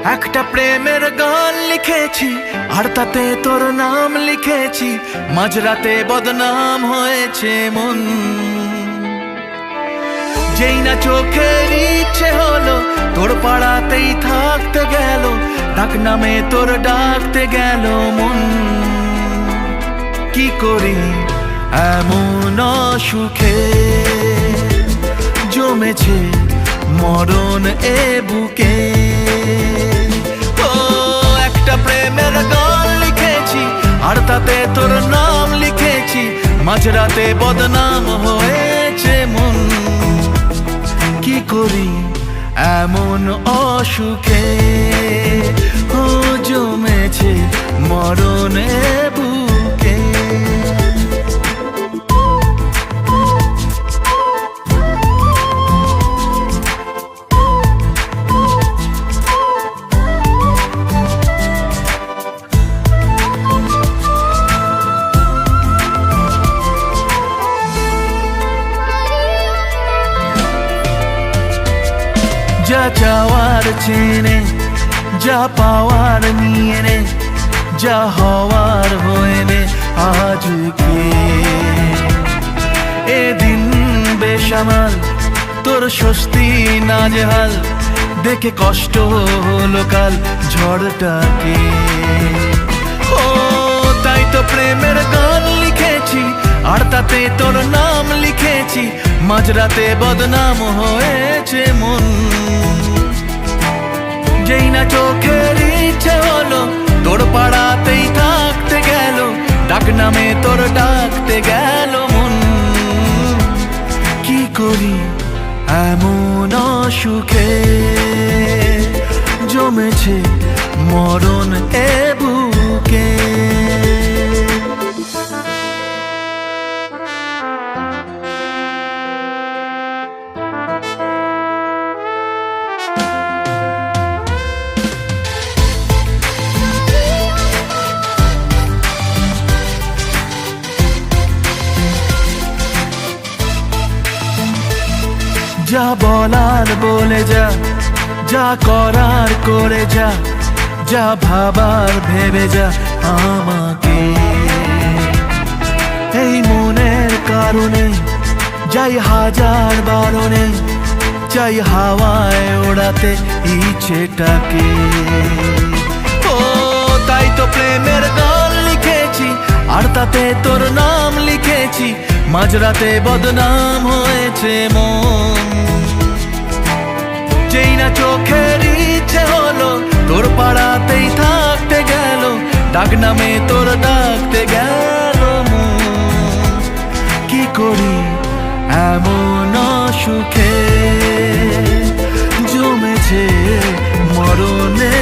একটা প্রেমের গান লিখেছি আর তাতে তোর নাম লিখেছি, মাঝরাতে বদনাম হয়েছে মন। যেই না চোখের ইচ্ছে হলো তোর পাড়াতেই থাকতে গেল, ডাক নামে তোর ডাকতে গেল মন। কি করি এমন অসুখে জমেছে মরণ এ বুকে। ও একটা প্রেমের গান লিখেছি আর তাতে তোর নাম লিখেছি, মাঝরাতে বদনাম হয়েছে মন। কি করি এমন অসুখে ও জমেছে মরণ এ বুকে। যা চাওয়ার চেনে, যা পাওয়ার নিয়ে নে, যা হওয়ার হয়ে নে আজকে। এদিন বেসামাল তোর স্বস্তি নাজেহাল, দেখে কষ্ট হলো কাল ঝড়টাকে। ও তাই তো প্রেমের গান লিখেছি আর তাতে তোর নাম লিখেছি, মাঝরাতে বদনাম হয়েছে মন। যেই না চোখের ইচ্ছে হলো তোর পাড়াতেই থাকতে গেল, ডাক নামে তোর ডাকতে গেল মন। কি করি এমন অসুখে জমেছে মরণ এ বুকে। যা বলার বলে যা, যা করার করে যা, যা ভাবার ভেবে যা আমাকে। এই মনের কারণে যাই হাজার বারণে, চাই হাওয়ায় ওড়াতে ইচ্ছেটাকে। ও তাই তো প্রেমের গান লিখেছি আর তাতে তোর নাম লিখেছি, মাঝরাতে বদনাম হয়েছে মন। যেই না চোখের ইচ্ছে হলো তোর পাড়াতেই থাকতে গেল, ডাক নামে তোর ডাকতে গেল মন। কি করি এমন অসুখে জমেছে মরণে